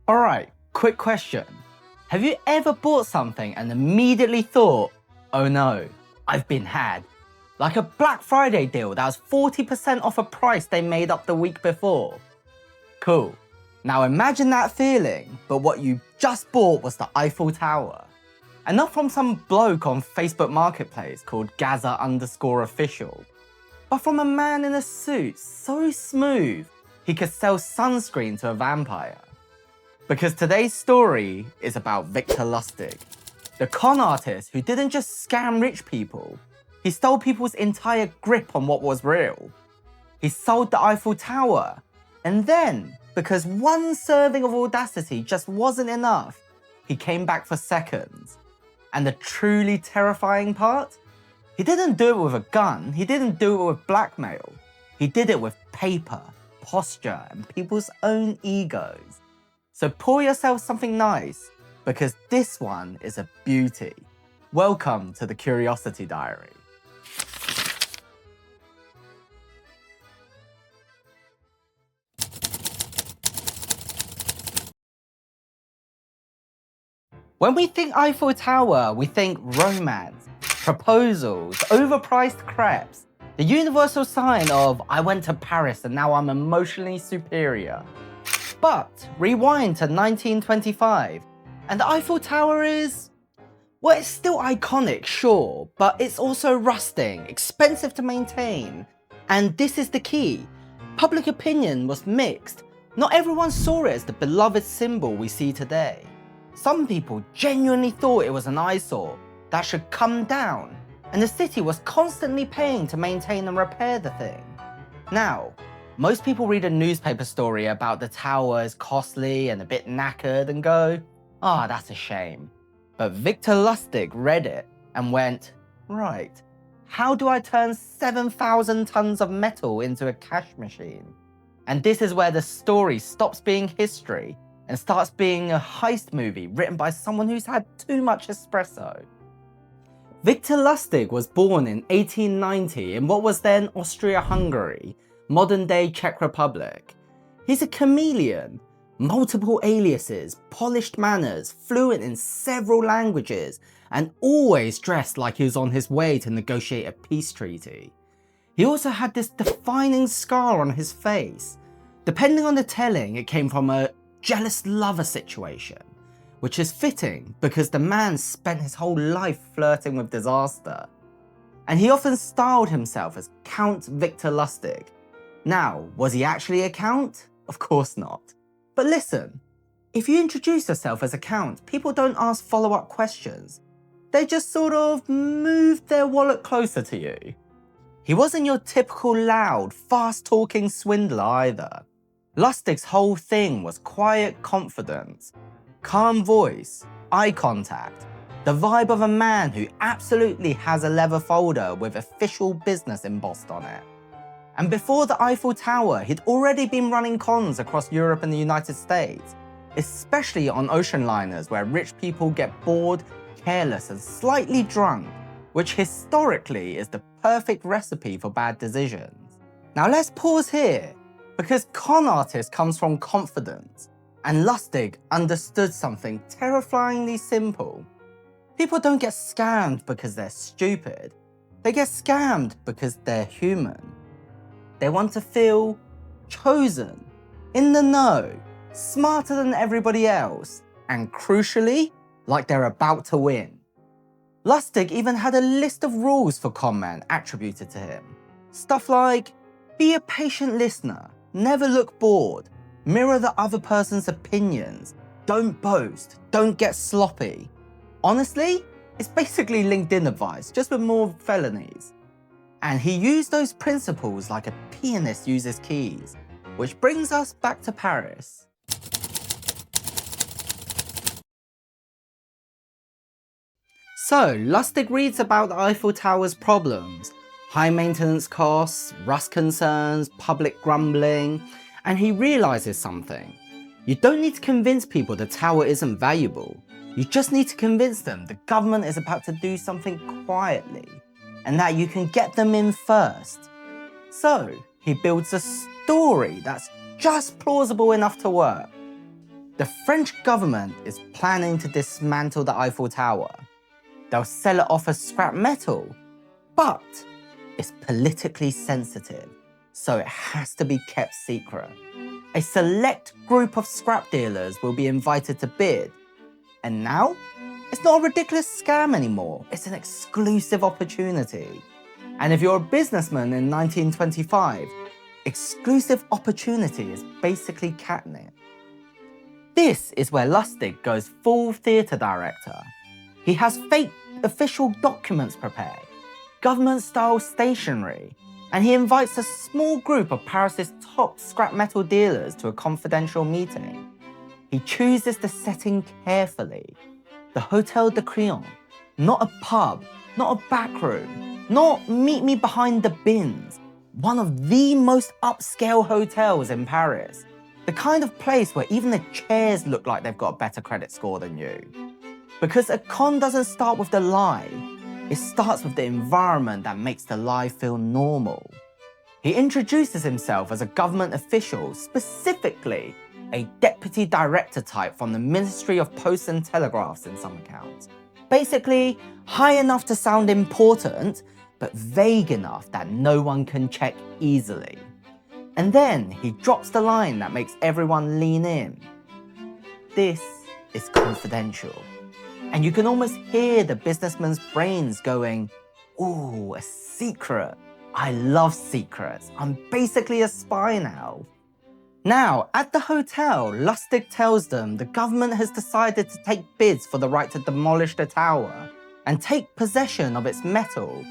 Alright, quick question. Have you ever bought something and immediately thought, oh no, I've been had? Like a Black Friday deal that was 40% off a price they made up the week before. Cool. Now imagine that feeling, but what you just bought was the Eiffel Tower. And not from some bloke on Facebook Marketplace called Gaza_official, but from a man in a suit so smooth he could sell sunscreen to a vampire. Because today's story is about Victor Lustig, the con artist who didn't just scam rich people, he stole people's entire grip on what was real. He sold the Eiffel Tower, and then, because one serving of audacity just wasn't enough, he came back for seconds. And the truly terrifying part? He didn't do it with a gun, he didn't do it with blackmail. He did it with paper, posture, and people's own egos. So pour yourself something nice, because this one is a beauty. Welcome to the Curiosity Diary. When we think Eiffel Tower, we think romance, proposals, overpriced crepes, the universal sign of I went to Paris and now I'm emotionally superior. But rewind to 1925, and the Eiffel Tower is, well, it's still iconic, sure, but it's also rusting, expensive to maintain. And this is the key. Public opinion was mixed. Not everyone saw it as the beloved symbol we see today. Some people genuinely thought it was an eyesore that should come down, and the city was constantly paying to maintain and repair the thing. Now, most people read a newspaper story about the tower as costly and a bit knackered and go, ah, that's a shame. But Victor Lustig read it and went, right, how do I turn 7,000 tons of metal into a cash machine? And this is where the story stops being history and starts being a heist movie written by someone who's had too much espresso. Victor Lustig was born in 1890 in what was then Austria-Hungary, modern-day Czech Republic. He's a chameleon, multiple aliases, polished manners, fluent in several languages, and always dressed like he was on his way to negotiate a peace treaty. He also had this defining scar on his face. Depending on the telling, it came from a jealous lover situation, which is fitting because the man spent his whole life flirting with disaster. And he often styled himself as Count Victor Lustig. Now, was he actually a count? Of course not. But listen, if you introduce yourself as a count, people don't ask follow-up questions. They just sort of move their wallet closer to you. He wasn't your typical loud, fast-talking swindler either. Lustig's whole thing was quiet confidence, calm voice, eye contact, the vibe of a man who absolutely has a leather folder with official business embossed on it. And before the Eiffel Tower, he'd already been running cons across Europe and the United States, especially on ocean liners where rich people get bored, careless, and slightly drunk, which historically is the perfect recipe for bad decisions. Now let's pause here, because con artist comes from confidence, and Lustig understood something terrifyingly simple. People don't get scammed because they're stupid. They get scammed because they're human. They want to feel chosen, in the know, smarter than everybody else, and crucially, like they're about to win. Lustig even had a list of rules for con men attributed to him. Stuff like, be a patient listener, never look bored, mirror the other person's opinions, don't boast, don't get sloppy. Honestly, it's basically LinkedIn advice, just with more felonies. And he used those principles like a pianist uses keys, which brings us back to Paris. So, Lustig reads about the Eiffel Tower's problems, high maintenance costs, rust concerns, public grumbling, and he realizes something. You don't need to convince people the tower isn't valuable. You just need to convince them the government is about to do something quietly, and that you can get them in first. So, he builds a story that's just plausible enough to work. The French government is planning to dismantle the Eiffel Tower. They'll sell it off as scrap metal, but it's politically sensitive, so it has to be kept secret. A select group of scrap dealers will be invited to bid, and now it's not a ridiculous scam anymore, it's an exclusive opportunity. And if you're a businessman in 1925, exclusive opportunity is basically catnip. This is where Lustig goes full theatre director. He has fake official documents prepared, government-style stationery, and he invites a small group of Paris's top scrap metal dealers to a confidential meeting. He chooses the setting carefully. The Hotel de Crillon, not a pub, not a back room, not meet me behind the bins. One of the most upscale hotels in Paris. The kind of place where even the chairs look like they've got a better credit score than you. Because a con doesn't start with the lie, it starts with the environment that makes the lie feel normal. He introduces himself as a government official, specifically a deputy director type from the Ministry of Posts and Telegraphs in some accounts. Basically, high enough to sound important, but vague enough that no one can check easily. And then he drops the line that makes everyone lean in. This is confidential. And you can almost hear the businessman's brains going, ooh, a secret. I love secrets. I'm basically a spy now. Now, at the hotel, Lustig tells them the government has decided to take bids for the right to demolish the tower and take possession of its metal,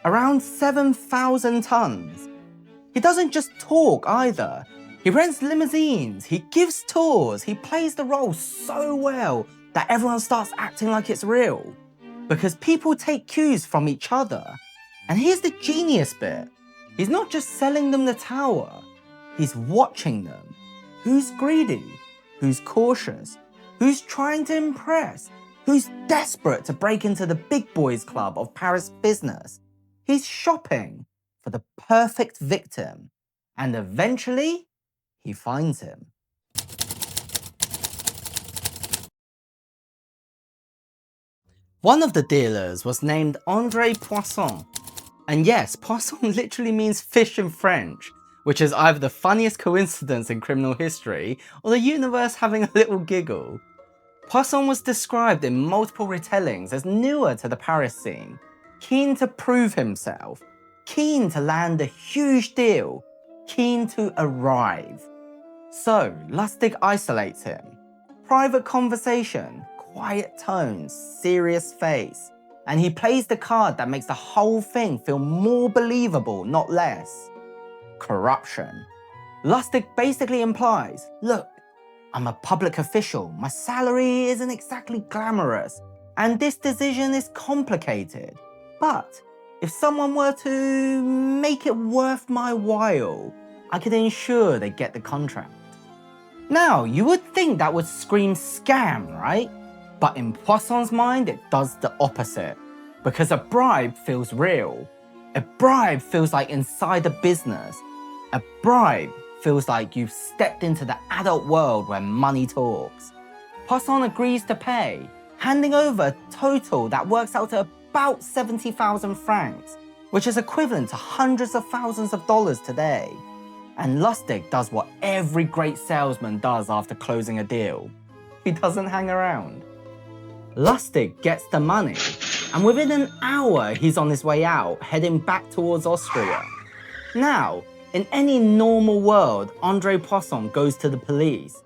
around 7,000 tons. He doesn't just talk either. He rents limousines, he gives tours, he plays the role so well that everyone starts acting like it's real. Because people take cues from each other. And here's the genius bit. He's not just selling them the tower, he's watching them. Who's greedy? Who's cautious? Who's trying to impress? Who's desperate to break into the big boys club of Paris business? He's shopping for the perfect victim, and eventually, he finds him. One of the dealers was named André Poisson. And yes, Poisson literally means fish in French, which is either the funniest coincidence in criminal history or the universe having a little giggle. Poisson was described in multiple retellings as newer to the Paris scene, keen to prove himself, keen to land a huge deal, keen to arrive. So, Lustig isolates him. Private conversation, quiet tones, serious face. And he plays the card that makes the whole thing feel more believable, not less. Corruption. Lustig basically implies, look, I'm a public official, my salary isn't exactly glamorous, and this decision is complicated. But if someone were to make it worth my while, I could ensure they get the contract. Now, you would think that would scream scam, right? But in Poisson's mind, it does the opposite. Because a bribe feels real. A bribe feels like insider business. A bribe feels like you've stepped into the adult world where money talks. Poisson agrees to pay, handing over a total that works out to about 70,000 francs, which is equivalent to hundreds of thousands of dollars today. And Lustig does what every great salesman does after closing a deal. He doesn't hang around. Lustig gets the money, and within an hour he's on his way out, heading back towards Austria. Now, in any normal world, André Poisson goes to the police.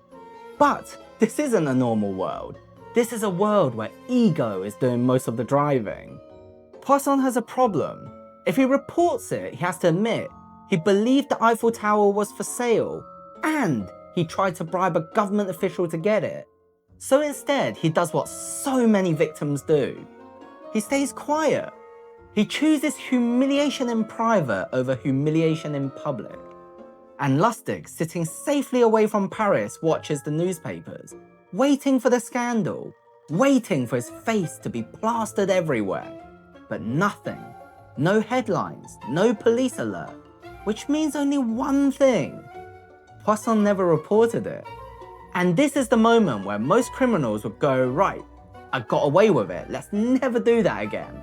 But this isn't a normal world. This is a world where ego is doing most of the driving. Poisson has a problem. If he reports it, he has to admit he believed the Eiffel Tower was for sale, and he tried to bribe a government official to get it. So instead, he does what so many victims do. He stays quiet. He chooses humiliation in private over humiliation in public. And Lustig, sitting safely away from Paris, watches the newspapers, waiting for the scandal, waiting for his face to be plastered everywhere. But nothing. No headlines, no police alert, which means only one thing. Poisson never reported it. And this is the moment where most criminals would go, right, I got away with it, let's never do that again.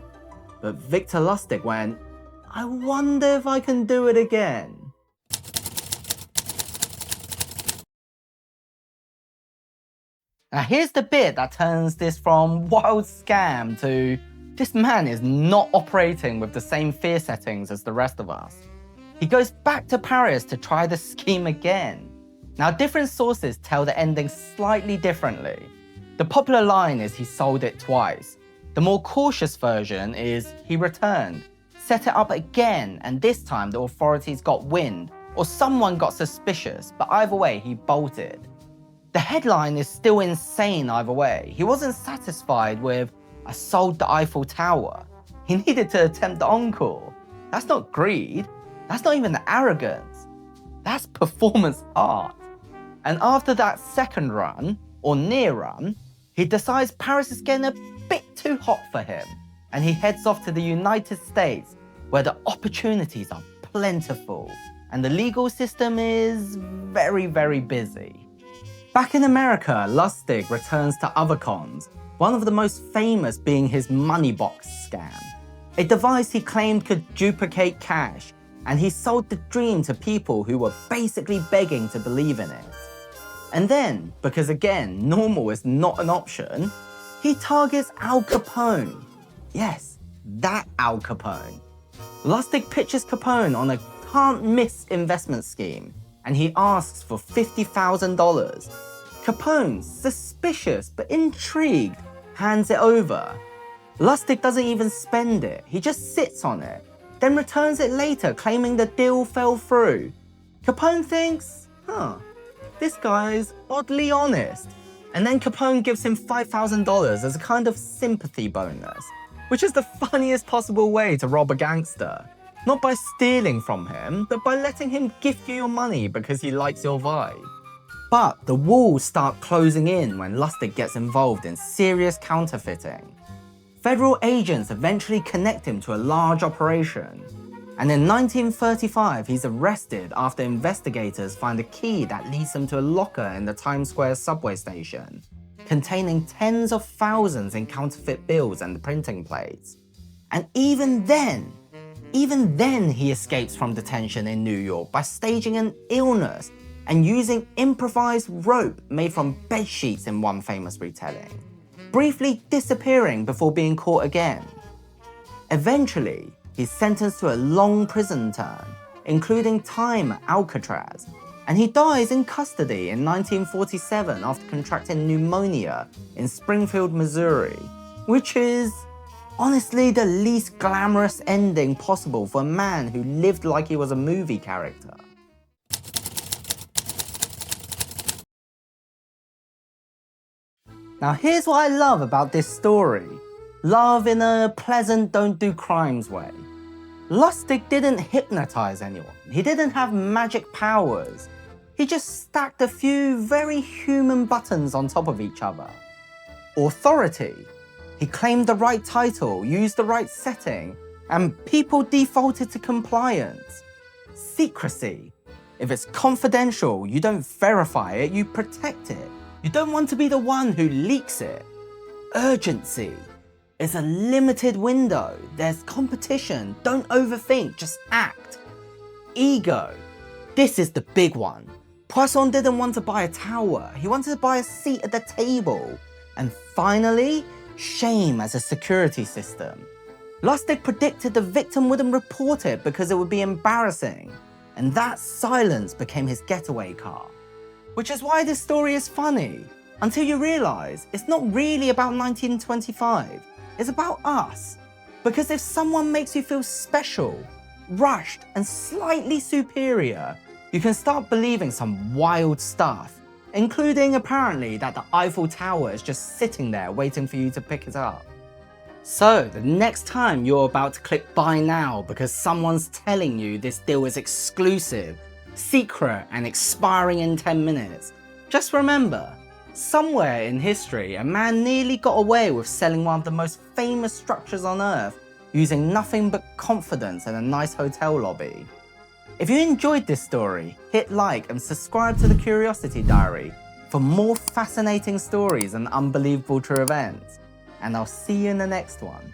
But Victor Lustig went, I wonder if I can do it again. Now here's the bit that turns this from wild scam to this man is not operating with the same fear settings as the rest of us. He goes back to Paris to try the scheme again. Now different sources tell the ending slightly differently. The popular line is he sold it twice. The more cautious version is he returned, set it up again, and this time the authorities got wind or someone got suspicious, but either way he bolted. The headline is still insane either way. He wasn't satisfied with, I sold the Eiffel Tower. He needed to attempt the encore. That's not greed. That's not even arrogance. That's performance art. And after that second run, or near run, he decides Paris is getting a bit too hot for him. And he heads off to the United States, where the opportunities are plentiful. And the legal system is very, very busy. Back in America, Lustig returns to other cons, one of the most famous being his money box scam, a device he claimed could duplicate cash, and he sold the dream to people who were basically begging to believe in it. And then, because again, normal is not an option, he targets Al Capone. Yes, that Al Capone. Lustig pitches Capone on a can't-miss investment scheme, and he asks for $50,000. Capone, suspicious but intrigued, hands it over. Lustig doesn't even spend it, he just sits on it, then returns it later claiming the deal fell through. Capone thinks, this guy's oddly honest. And then Capone gives him $5,000 as a kind of sympathy bonus, which is the funniest possible way to rob a gangster. Not by stealing from him, but by letting him gift you your money because he likes your vibe. But the walls start closing in when Lustig gets involved in serious counterfeiting. Federal agents eventually connect him to a large operation. And in 1935, he's arrested after investigators find a key that leads him to a locker in the Times Square subway station, containing tens of thousands in counterfeit bills and printing plates. And even then he escapes from detention in New York by staging an illness and using improvised rope made from bed sheets in one famous retelling, briefly disappearing before being caught again. Eventually, he's sentenced to a long prison term, including time at Alcatraz, and he dies in custody in 1947 after contracting pneumonia in Springfield, Missouri, which is honestly the least glamorous ending possible for a man who lived like he was a movie character. Now here's what I love about this story. Love in a pleasant don't do crimes way. Lustig didn't hypnotize anyone. He didn't have magic powers. He just stacked a few very human buttons on top of each other. Authority. He claimed the right title, used the right setting, and people defaulted to compliance. Secrecy. If it's confidential, you don't verify it, you protect it. You don't want to be the one who leaks it. Urgency. It's a limited window. There's competition. Don't overthink, just act. Ego. This is the big one. Poisson didn't want to buy a tower. He wanted to buy a seat at the table. And finally, shame as a security system. Lustig predicted the victim wouldn't report it because it would be embarrassing. And that silence became his getaway car. Which is why this story is funny, until you realize it's not really about 1925, it's about us. Because if someone makes you feel special, rushed, and slightly superior, you can start believing some wild stuff, including apparently that the Eiffel Tower is just sitting there waiting for you to pick it up. So the next time you're about to click buy now because someone's telling you this deal is exclusive, secret, and expiring in 10 minutes, just remember, somewhere in history, a man nearly got away with selling one of the most famous structures on earth using nothing but confidence in a nice hotel lobby. If you enjoyed this story, hit like and subscribe to The Curiosity Diary for more fascinating stories and unbelievable true events. And I'll see you in the next one.